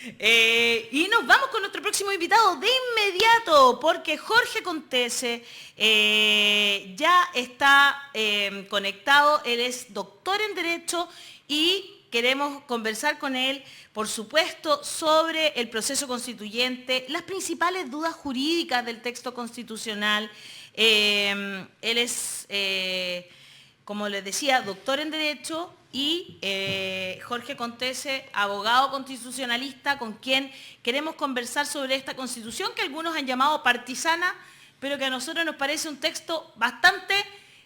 Y nos vamos con nuestro próximo invitado de inmediato, porque Jorge Contese ya está conectado. Él es doctor en Derecho y queremos conversar con él, por supuesto, sobre el proceso constituyente, las principales dudas jurídicas del texto constitucional. Él es, como les decía, doctor en Derecho y Jorge Contese, abogado constitucionalista, con quien queremos conversar sobre esta Constitución que algunos han llamado partisana, pero que a nosotros nos parece un texto bastante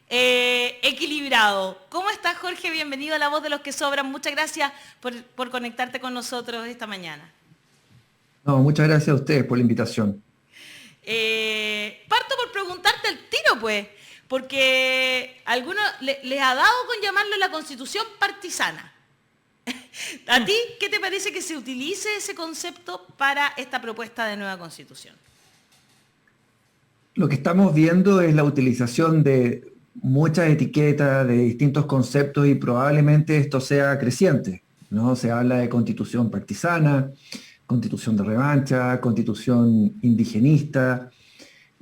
equilibrado. ¿Cómo estás, Jorge? Bienvenido a La Voz de los que Sobran. Muchas gracias por conectarte con nosotros esta mañana. No, muchas gracias a ustedes por la invitación. Parto por preguntarte al tiro, pues, porque a algunos les ha dado con llamarlo la Constitución partisana. ¿A ti qué te parece que se utilice ese concepto para esta propuesta de nueva Constitución? Lo que estamos viendo es la utilización de muchas etiquetas, de distintos conceptos y probablemente esto sea creciente, ¿no? Se habla de constitución partisana, constitución de revancha, constitución indigenista,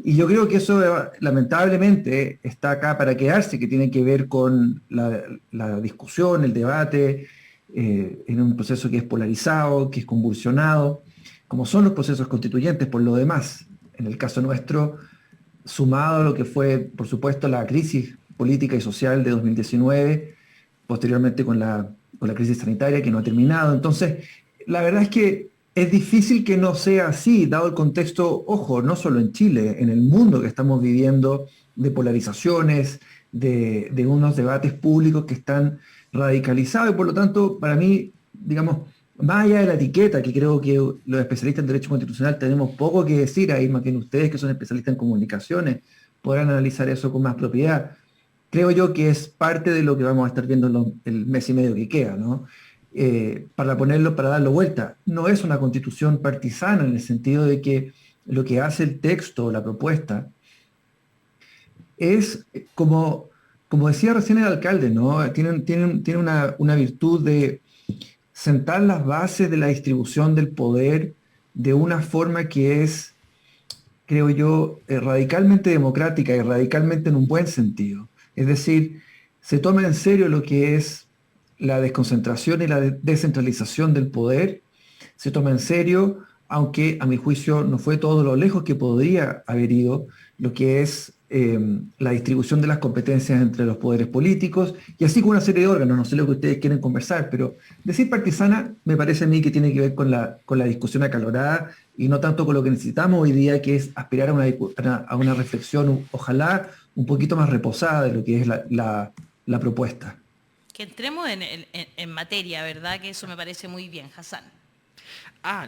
y yo creo que eso lamentablemente está acá para quedarse, que tiene que ver con la discusión, el debate, en un proceso que es polarizado, que es convulsionado, como son los procesos constituyentes por lo demás. En el caso nuestro, sumado a lo que fue, por supuesto, la crisis política y social de 2019, posteriormente con la crisis sanitaria que no ha terminado. Entonces, la verdad es que es difícil que no sea así, dado el contexto, ojo, no solo en Chile, en el mundo que estamos viviendo, de polarizaciones, de unos debates públicos que están radicalizados, y por lo tanto, para mí, digamos, más allá de la etiqueta, que creo que los especialistas en Derecho Constitucional tenemos poco que decir ahí, más que ustedes que son especialistas en comunicaciones, podrán analizar eso con más propiedad. Creo yo que es parte de lo que vamos a estar viendo en el mes y medio que queda, ¿no? Para darlo vuelta, no es una constitución partisana en el sentido de que lo que hace el texto, la propuesta, es como decía recién el alcalde, ¿no? Tiene una virtud de sentar las bases de la distribución del poder de una forma que es, creo yo, radicalmente democrática y radicalmente en un buen sentido. Es decir, se toma en serio lo que es la desconcentración y la descentralización del poder, se toma en serio, aunque a mi juicio no fue todo lo lejos que podría haber ido, lo que es la distribución de las competencias entre los poderes políticos, y así con una serie de órganos, no sé lo que ustedes quieren conversar, pero decir partisana me parece a mí que tiene que ver con la discusión acalorada y no tanto con lo que necesitamos hoy día, que es aspirar a una reflexión, ojalá un poquito más reposada de lo que es la propuesta. Que entremos en materia, ¿verdad? Que eso me parece muy bien, Hassan.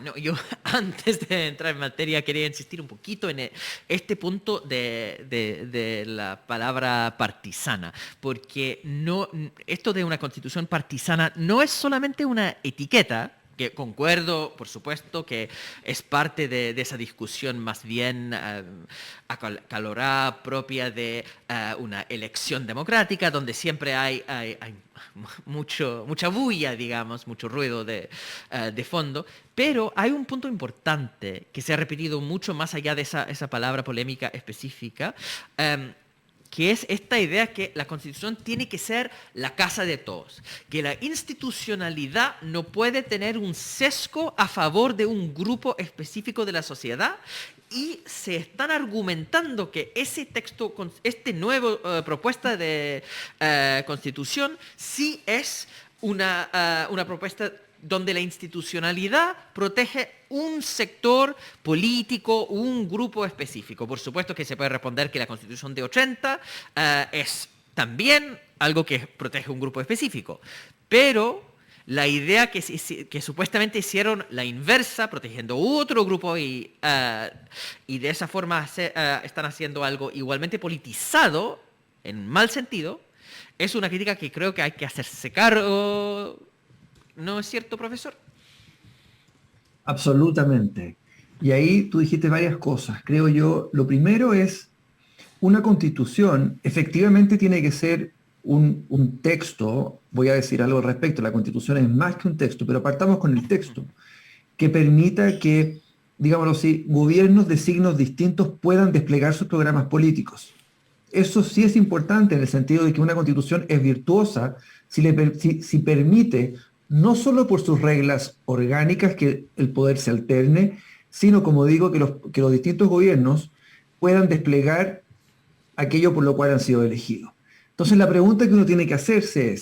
No, yo antes de entrar en materia quería insistir un poquito en este punto de la palabra partisana, porque no, esto de una constitución partisana no es solamente una etiqueta, que concuerdo, por supuesto, que es parte de esa discusión más bien acalorada, propia de una elección democrática, donde siempre hay mucha bulla, digamos, mucho ruido de fondo, pero hay un punto importante que se ha repetido mucho más allá de esa palabra polémica específica, que es esta idea que la Constitución tiene que ser la casa de todos, que la institucionalidad no puede tener un sesgo a favor de un grupo específico de la sociedad, y se están argumentando que ese texto, este nuevo propuesta de Constitución, sí es una propuesta donde la institucionalidad protege un sector político, un grupo específico. Por supuesto que se puede responder que la Constitución de 80 es también algo que protege un grupo específico, pero la idea que supuestamente hicieron la inversa, protegiendo otro grupo y de esa forma están haciendo algo igualmente politizado, en mal sentido, es una crítica que creo que hay que hacerse cargo. ¿No es cierto, profesor? Absolutamente. Y ahí tú dijiste varias cosas. Creo yo, lo primero es, una constitución efectivamente tiene que ser un texto, voy a decir algo al respecto, la constitución es más que un texto, pero partamos con el texto. que permita que, digámoslo así, gobiernos de signos distintos puedan desplegar sus programas políticos. Eso sí es importante en el sentido de que una constitución es virtuosa si permite, no solo por sus reglas orgánicas, que el poder se alterne, sino, como digo, que los distintos gobiernos puedan desplegar aquello por lo cual han sido elegidos. Entonces la pregunta que uno tiene que hacerse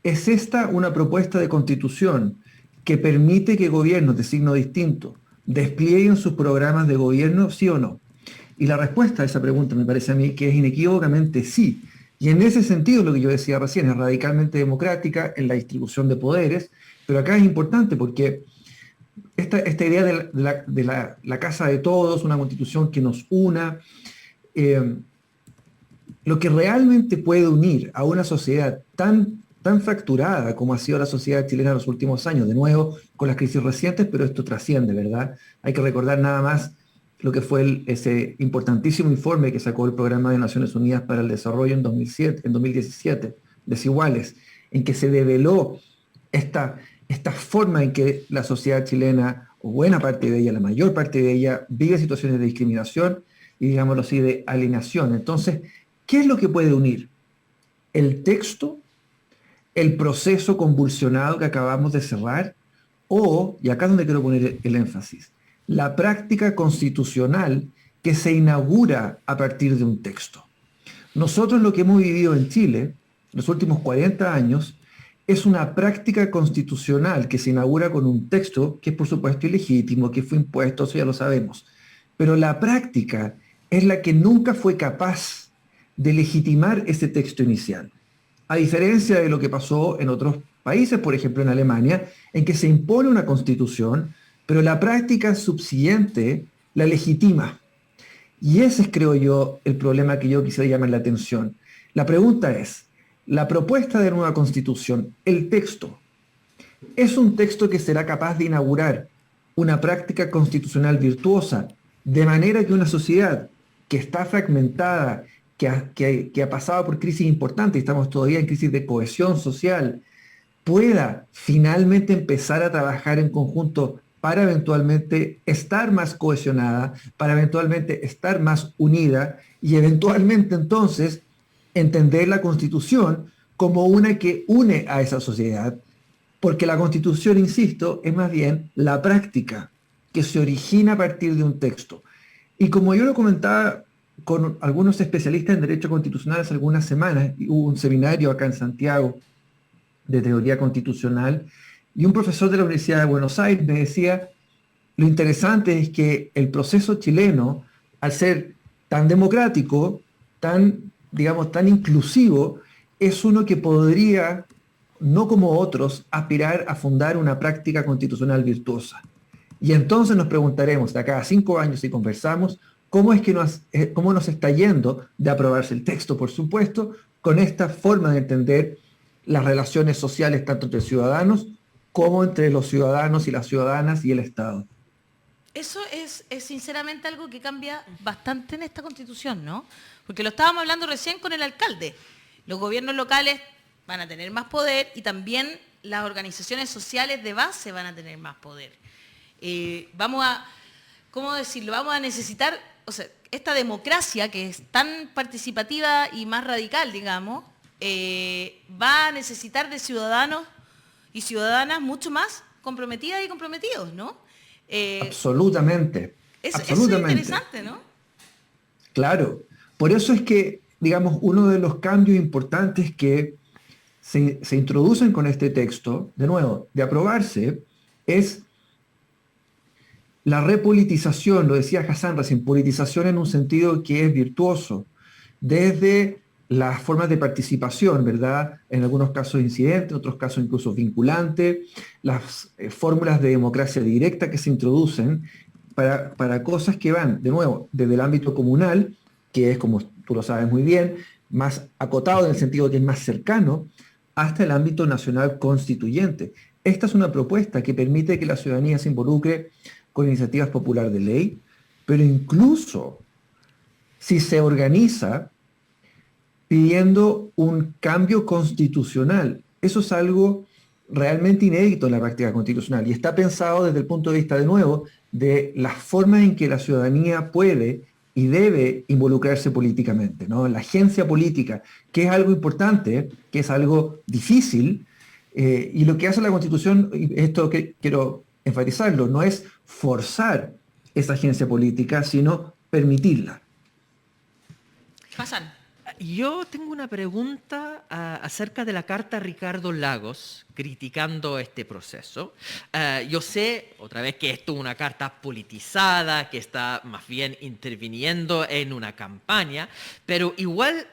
¿es esta una propuesta de constitución que permite que gobiernos de signo distinto desplieguen sus programas de gobierno, sí o no? Y la respuesta a esa pregunta me parece a mí que es inequívocamente sí. Y en ese sentido, lo que yo decía recién, es radicalmente democrática en la distribución de poderes, pero acá es importante porque esta idea de la casa de todos, una constitución que nos una, lo que realmente puede unir a una sociedad tan fracturada como ha sido la sociedad chilena en los últimos años, de nuevo con las crisis recientes, pero esto trasciende, ¿verdad? Hay que recordar nada más lo que fue ese importantísimo informe que sacó el Programa de Naciones Unidas para el Desarrollo en 2017, Desiguales, en que se develó esta forma en que la sociedad chilena, o buena parte de ella, la mayor parte de ella, vive situaciones de discriminación y, digámoslo así, de alienación. Entonces, ¿qué es lo que puede unir? El texto, el proceso convulsionado que acabamos de cerrar, o, y acá es donde quiero poner el énfasis, la práctica constitucional que se inaugura a partir de un texto. Nosotros lo que hemos vivido en Chile, los últimos 40 años, es una práctica constitucional que se inaugura con un texto que es por supuesto ilegítimo, que fue impuesto, eso ya lo sabemos. Pero la práctica es la que nunca fue capaz de legitimar ese texto inicial. A diferencia de lo que pasó en otros países, por ejemplo en Alemania, en que se impone una constitución, pero la práctica subsiguiente la legitima. Y ese es, creo yo, el problema que yo quisiera llamar la atención. La pregunta es, la propuesta de nueva constitución, el texto, ¿es un texto que será capaz de inaugurar una práctica constitucional virtuosa, de manera que una sociedad que está fragmentada, que ha pasado por crisis importantes, estamos todavía en crisis de cohesión social, pueda finalmente empezar a trabajar en conjunto para eventualmente estar más cohesionada, para eventualmente estar más unida y eventualmente entonces entender la Constitución como una que une a esa sociedad? Porque la Constitución, insisto, es más bien la práctica que se origina a partir de un texto. Y como yo lo comentaba con algunos especialistas en Derecho Constitucional hace algunas semanas, hubo un seminario acá en Santiago de Teoría Constitucional, y un profesor de la Universidad de Buenos Aires me decía, lo interesante es que el proceso chileno, al ser tan democrático, tan inclusivo, es uno que podría, no como otros, aspirar a fundar una práctica constitucional virtuosa. Y entonces nos preguntaremos, de acá a 5 años, si conversamos, cómo nos está yendo de aprobarse el texto, por supuesto, con esta forma de entender las relaciones sociales tanto entre ciudadanos como entre los ciudadanos y las ciudadanas y el Estado. Eso es sinceramente algo que cambia bastante en esta Constitución, ¿no? Porque lo estábamos hablando recién con el alcalde. Los gobiernos locales van a tener más poder y también las organizaciones sociales de base van a tener más poder. Vamos a necesitar, o sea, esta democracia que es tan participativa y más radical, digamos, va a necesitar de ciudadanos y ciudadanas mucho más comprometidas y comprometidos, ¿no? Absolutamente. Eso es interesante, ¿no? Claro. Por eso es que, digamos, uno de los cambios importantes que se introducen con este texto, de nuevo, de aprobarse, es la repolitización, lo decía Hassan recién, politización en un sentido que es virtuoso, desde las formas de participación, ¿verdad? En algunos casos incidente, en otros casos incluso vinculante, las fórmulas de democracia directa que se introducen para cosas que van, de nuevo, desde el ámbito comunal, que es, como tú lo sabes muy bien, más acotado en el sentido de que es más cercano, hasta el ámbito nacional constituyente. Esta es una propuesta que permite que la ciudadanía se involucre con iniciativas populares de ley, pero incluso si se organiza pidiendo un cambio constitucional. Eso es algo realmente inédito en la práctica constitucional y está pensado desde el punto de vista, de nuevo, de las formas en que la ciudadanía puede y debe involucrarse políticamente, ¿no? La agencia política, que es algo importante, que es algo difícil, y lo que hace la Constitución, y esto que quiero enfatizarlo, no es forzar esa agencia política, sino permitirla. Pasan. Yo tengo una pregunta acerca de la carta Ricardo Lagos, criticando este proceso. Yo sé, otra vez, que esto es una carta politizada, que está más bien interviniendo en una campaña, pero igual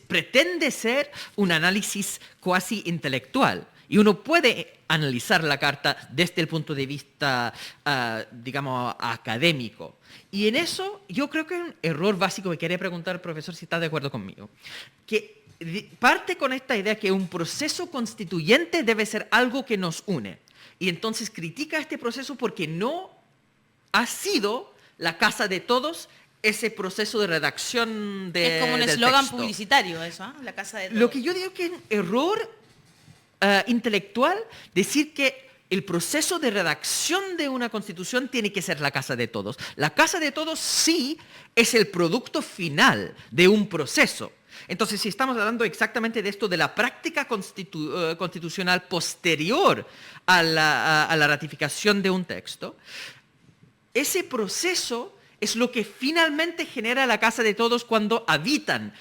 pretende ser un análisis cuasi intelectual. Y uno puede analizar la carta desde el punto de vista, digamos, académico. Y en eso yo creo que hay un error básico que quería preguntar al profesor si está de acuerdo conmigo. Que parte con esta idea que un proceso constituyente debe ser algo que nos une. Y entonces critica este proceso porque no ha sido la casa de todos ese proceso de redacción Es como un eslogan publicitario eso, ¿eh? La casa de todos. Lo que yo digo que es un error intelectual decir que el proceso de redacción de una constitución tiene que ser la casa de todos. La casa de todos sí es el producto final de un proceso. Entonces, si estamos hablando exactamente de esto, de la práctica constitucional posterior a la ratificación de un texto, ese proceso es lo que finalmente genera la casa de todos cuando habitan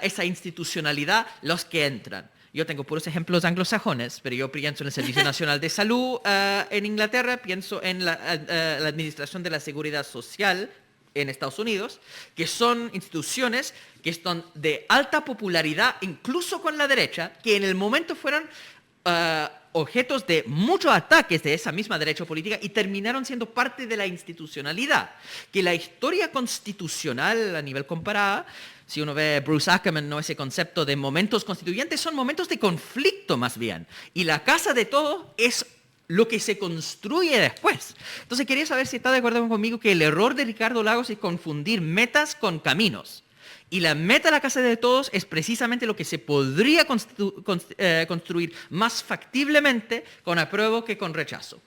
esa institucionalidad los que entran. Yo tengo puros ejemplos anglosajones, pero yo pienso en el Servicio Nacional de Salud en Inglaterra, pienso en la Administración de la Seguridad Social en Estados Unidos, que son instituciones que están de alta popularidad, incluso con la derecha, que en el momento fueron objetos de muchos ataques de esa misma derecha política y terminaron siendo parte de la institucionalidad. Que la historia constitucional a nivel comparado, si uno ve Bruce Ackerman, ¿no? Ese concepto de momentos constituyentes, son momentos de conflicto más bien. Y la casa de todos es lo que se construye después. Entonces quería saber si está de acuerdo conmigo que el error de Ricardo Lagos es confundir metas con caminos. Y la meta de la casa de todos es precisamente lo que se podría construir más factiblemente con apruebo que con rechazo.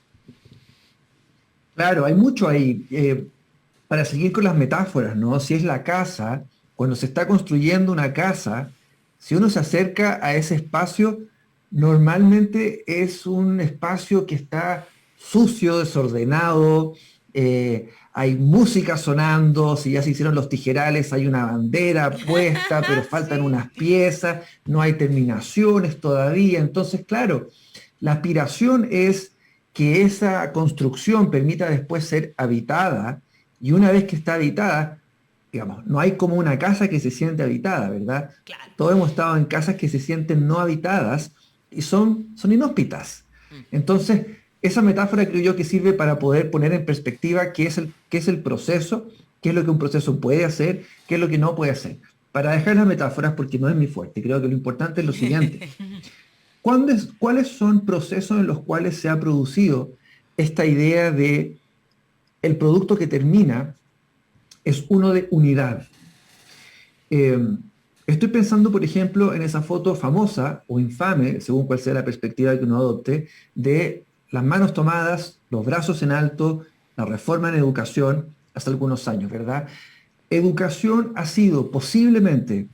Claro, hay mucho ahí. Para seguir con las metáforas, ¿no? Si es la casa, cuando se está construyendo una casa, si uno se acerca a ese espacio, normalmente es un espacio que está sucio, desordenado, hay música sonando, si ya se hicieron los tijerales, hay una bandera puesta, pero faltan unas piezas, no hay terminaciones todavía. Entonces, claro, la aspiración es que esa construcción permita después ser habitada, y una vez que está habitada, digamos, no hay como una casa que se siente habitada, ¿verdad? Claro. Todos hemos estado en casas que se sienten no habitadas y son inhóspitas. Entonces, esa metáfora creo yo que sirve para poder poner en perspectiva qué es el proceso, qué es lo que un proceso puede hacer, qué es lo que no puede hacer. Para dejar las metáforas, porque no es mi fuerte, creo que lo importante es lo siguiente. ¿Cuáles son procesos en los cuales se ha producido esta idea de el producto que termina es uno de unidad? Estoy pensando, por ejemplo, en esa foto famosa o infame, según cuál sea la perspectiva que uno adopte, de las manos tomadas, los brazos en alto, la reforma en educación, hace algunos años, ¿verdad? Educación ha sido posiblemente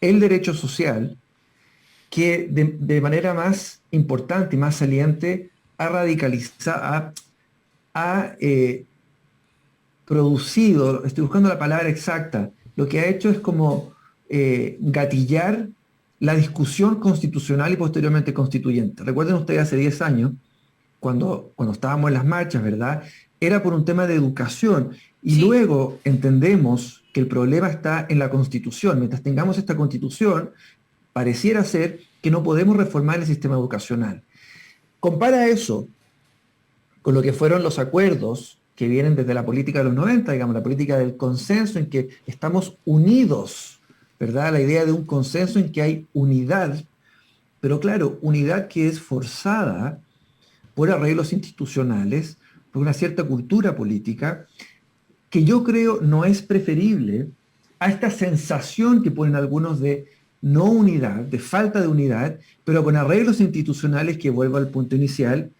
el derecho social que de manera más importante y más saliente ha radicalizado, ha producido, estoy buscando la palabra exacta, lo que ha hecho es como gatillar la discusión constitucional y posteriormente constituyente. Recuerden ustedes hace 10 años, cuando estábamos en las marchas, ¿verdad? Era por un tema de educación. Y sí, luego entendemos que el problema está en la Constitución. Mientras tengamos esta Constitución, pareciera ser que no podemos reformar el sistema educacional. Compara eso con lo que fueron los acuerdos que vienen desde la política de los 90, digamos, la política del consenso, en que estamos unidos, ¿verdad? La idea de un consenso en que hay unidad, pero claro, unidad que es forzada por arreglos institucionales, por una cierta cultura política, que yo creo no es preferible a esta sensación que ponen algunos de no unidad, de falta de unidad, pero con arreglos institucionales que, vuelvo al punto inicial,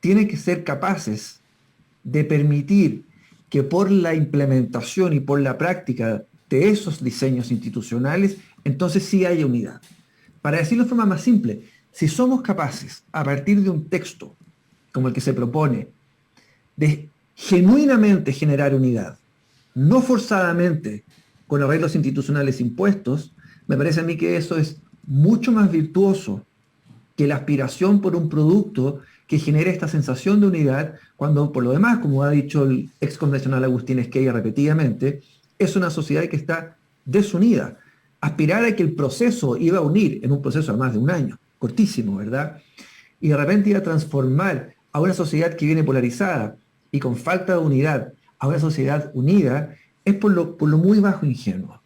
tienen que ser capaces de permitir que por la implementación y por la práctica de esos diseños institucionales, entonces sí haya unidad. Para decirlo de forma más simple, si somos capaces, a partir de un texto como el que se propone, de genuinamente generar unidad, no forzadamente con arreglos institucionales impuestos, me parece a mí que eso es mucho más virtuoso que la aspiración por un producto que genere esta sensación de unidad, cuando por lo demás, como ha dicho el ex convencional Agustín Esquella repetidamente, es una sociedad que está desunida. Aspirar a que el proceso iba a unir en un proceso de más de un año, cortísimo, ¿verdad? Y de repente iba a transformar a una sociedad que viene polarizada y con falta de unidad a una sociedad unida, es por lo muy bajo ingenuo.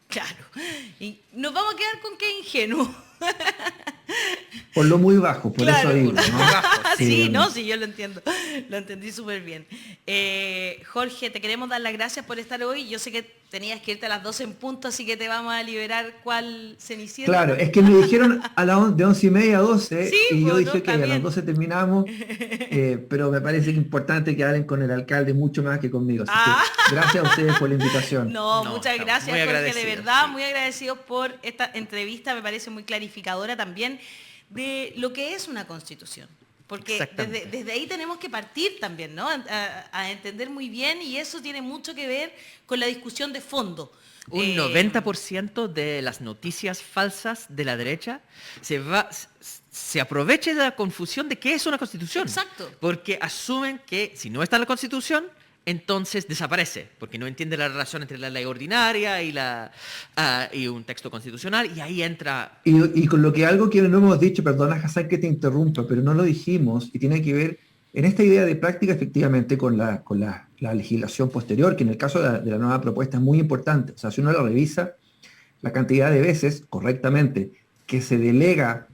Claro. Y nos vamos a quedar con qué ingenuo. Por lo muy bajo, por claro, eso digo, ¿no? Sí, no, sí, yo lo entiendo. Lo entendí súper bien. Jorge, te queremos dar las gracias por estar hoy. Yo sé que tenías que irte a las 12 en punto, así que te vamos a liberar cuál Cenicienta. Claro, es que me dijeron de 11:30 a 12, sí, y yo pues, dije que a las 12 terminamos, pero me parece importante que hablen con el alcalde mucho más que conmigo. Así que gracias a ustedes por la invitación. No, muchas gracias, Jorge, de verdad, sí. muy agradecidos por esta entrevista, me parece muy clarificadora también de lo que es una constitución. Porque desde ahí tenemos que partir también, ¿no? A entender muy bien, y eso tiene mucho que ver con la discusión de fondo. Un 90% de las noticias falsas de la derecha se aprovecha de la confusión de qué es una constitución. Exacto. Porque asumen que si no está en la constitución, entonces desaparece, porque no entiende la relación entre la ley ordinaria y un texto constitucional, y ahí entra... Y con lo que algo que no hemos dicho, perdona Hassan que te interrumpa, pero no lo dijimos, y tiene que ver en esta idea de práctica efectivamente con la legislación posterior, que en el caso de la nueva propuesta es muy importante. O sea, si uno lo revisa, la cantidad de veces, correctamente, que se delega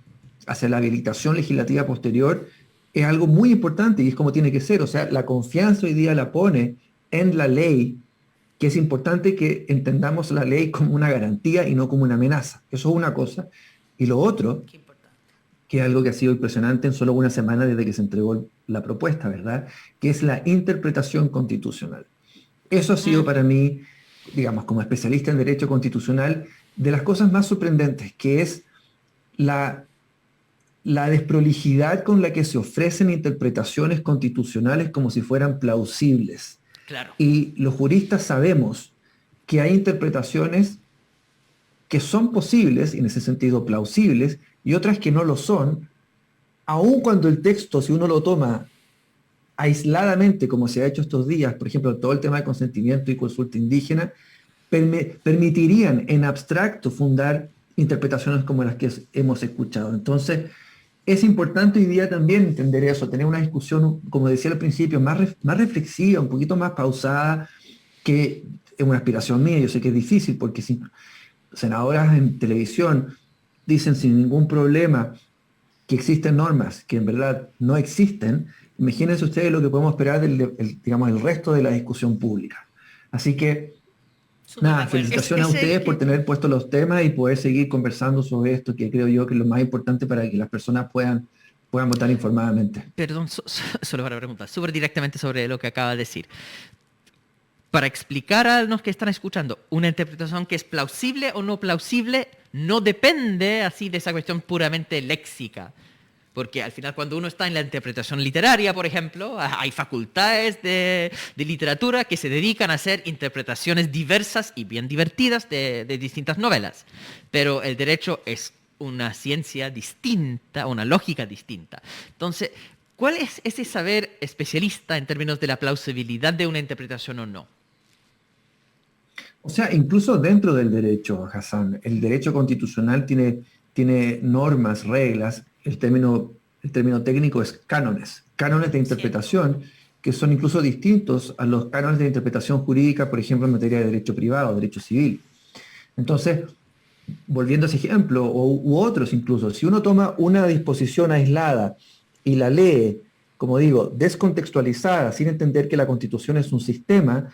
hacia la habilitación legislativa posterior, es algo muy importante y es como tiene que ser. O sea, la confianza hoy día la pone en la ley, que es importante que entendamos la ley como una garantía y no como una amenaza. Eso es una cosa. Y lo otro, que es algo que ha sido impresionante en solo una semana desde que se entregó la propuesta, ¿verdad? Que es la interpretación constitucional. Eso ha sido para mí, digamos, como especialista en derecho constitucional, de las cosas más sorprendentes, que es la desprolijidad con la que se ofrecen interpretaciones constitucionales como si fueran plausibles. Claro. Y los juristas sabemos que hay interpretaciones que son posibles, y en ese sentido plausibles, y otras que no lo son, aun cuando el texto, si uno lo toma aisladamente, como se ha hecho estos días, por ejemplo, todo el tema de consentimiento y consulta indígena, permitirían en abstracto fundar interpretaciones como las que hemos escuchado. Entonces, es importante hoy día también entender eso, tener una discusión, como decía al principio, más reflexiva, un poquito más pausada, que es una aspiración mía. Yo sé que es difícil porque si senadoras en televisión dicen sin ningún problema que existen normas que en verdad no existen, imagínense ustedes lo que podemos esperar del resto de la discusión pública. Así que, nada, felicitaciones a ustedes por tener puestos los temas y poder seguir conversando sobre esto, que creo yo que es lo más importante para que las personas puedan votar informadamente. Perdón, solo para preguntar, súper directamente sobre lo que acaba de decir. Para explicar a los que están escuchando, una interpretación que es plausible o no plausible no depende así de esa cuestión puramente léxica. Porque al final cuando uno está en la interpretación literaria, por ejemplo, hay facultades de literatura que se dedican a hacer interpretaciones diversas y bien divertidas de distintas novelas. Pero el derecho es una ciencia distinta, una lógica distinta. Entonces, ¿cuál es ese saber especialista en términos de la plausibilidad de una interpretación o no? O sea, incluso dentro del derecho, Hassan, el derecho constitucional tiene normas, reglas. El término técnico es cánones de interpretación, que son incluso distintos a los cánones de interpretación jurídica, por ejemplo, en materia de derecho privado, derecho civil. Entonces, volviendo a ese ejemplo, u otros incluso, si uno toma una disposición aislada y la lee, como digo, descontextualizada, sin entender que la Constitución es un sistema,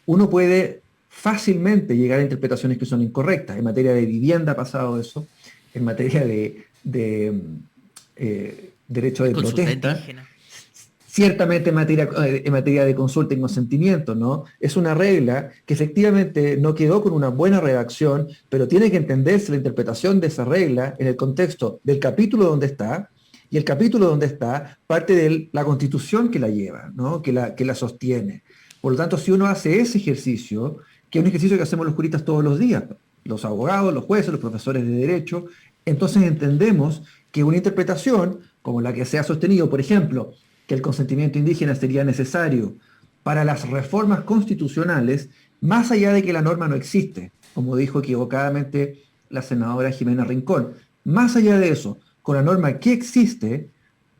uno puede fácilmente llegar a interpretaciones que son incorrectas. En materia de vivienda ha pasado eso, en materia de derecho de Consulta protesta, indígena. ciertamente en materia de consulta y consentimiento, ¿no? Es una regla que efectivamente no quedó con una buena redacción, pero tiene que entenderse la interpretación de esa regla en el contexto del capítulo donde está, y el capítulo donde está parte de la Constitución que la lleva, ¿no? que la sostiene. Por lo tanto, si uno hace ese ejercicio, que es un ejercicio que hacemos los juristas todos los días, los abogados, los jueces, los profesores de derecho, entonces entendemos que una interpretación como la que se ha sostenido, por ejemplo, que el consentimiento indígena sería necesario para las reformas constitucionales, más allá de que la norma no existe, como dijo equivocadamente la senadora Jimena Rincón. Más allá de eso, con la norma que existe,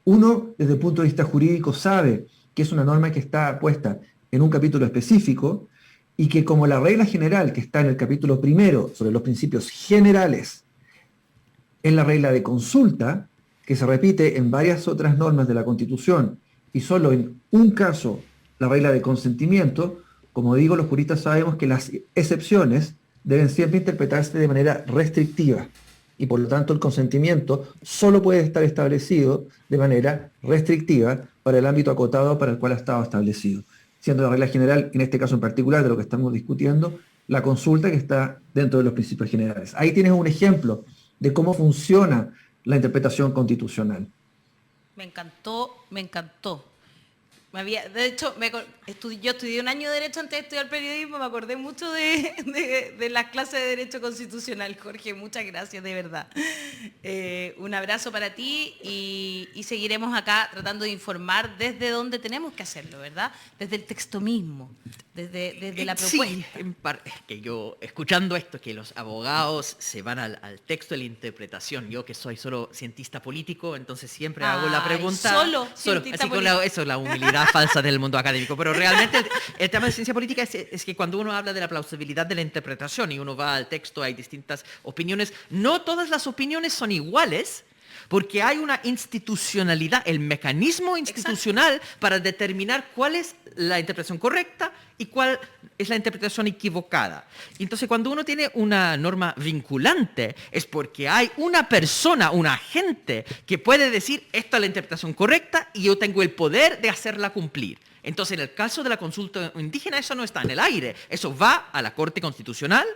uno desde el punto de vista jurídico sabe que es una norma que está puesta en un capítulo específico y que como la regla general que está en el capítulo primero sobre los principios generales, en la regla de consulta, que se repite en varias otras normas de la Constitución y solo en un caso la regla de consentimiento, como digo, los juristas sabemos que las excepciones deben siempre interpretarse de manera restrictiva y por lo tanto el consentimiento solo puede estar establecido de manera restrictiva para el ámbito acotado para el cual ha estado establecido, siendo la regla general, en este caso en particular de lo que estamos discutiendo, la consulta que está dentro de los principios generales. Ahí tienes un ejemplo de cómo funciona la interpretación constitucional. Me encantó, me encantó. De hecho, yo estudié un año de Derecho antes de estudiar periodismo, me acordé mucho de las clases de Derecho Constitucional, Jorge, muchas gracias, de verdad. Un abrazo para ti y seguiremos acá tratando de informar desde donde tenemos que hacerlo, ¿verdad? Desde el texto mismo, desde la propuesta. Sí, es que yo, escuchando esto, que los abogados se van al texto de la interpretación, yo que soy solo cientista político, entonces siempre hago la pregunta... Solo cientista político. Eso es la humildad falsa del mundo académico, pero realmente el tema de ciencia política es que cuando uno habla de la plausibilidad de la interpretación y uno va al texto, hay distintas opiniones, no todas las opiniones son iguales, porque hay una institucionalidad, el mecanismo institucional para determinar cuál es la interpretación correcta y cuál es la interpretación equivocada. Entonces, cuando uno tiene una norma vinculante, es porque hay una persona, un agente, que puede decir, esta es la interpretación correcta y yo tengo el poder de hacerla cumplir. Entonces, en el caso de la consulta indígena, eso no está en el aire. Eso va a la Corte Constitucional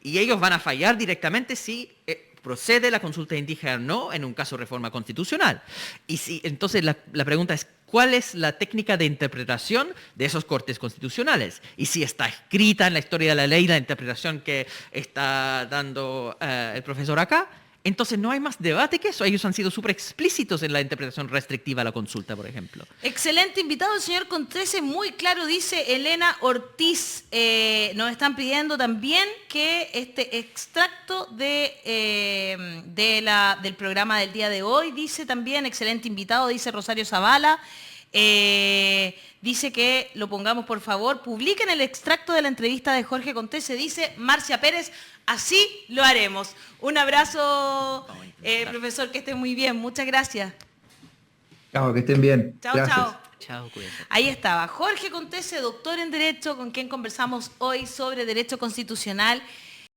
y ellos van a fallar directamente si... procede la consulta indígena o no en un caso de reforma constitucional. Y si, entonces la pregunta es, ¿cuál es la técnica de interpretación de esos cortes constitucionales? Y si está escrita en la historia de la ley la interpretación que está dando el profesor acá, entonces no hay más debate que eso. Ellos han sido súper explícitos en la interpretación restrictiva a la consulta, por ejemplo. Excelente invitado el señor Contreras, muy claro, dice Elena Ortiz. Nos están pidiendo también que este extracto del programa del día de hoy, dice también, excelente invitado, dice Rosario Zavala. Dice que lo pongamos, por favor, publiquen el extracto de la entrevista de Jorge Contese, dice Marcia Pérez, así lo haremos. Un abrazo, profesor, que esté muy bien, muchas gracias. Chao, que estén bien. Chao, Gracias. chao. Chao, cuídense. Ahí estaba Jorge Contese, doctor en Derecho, con quien conversamos hoy sobre Derecho Constitucional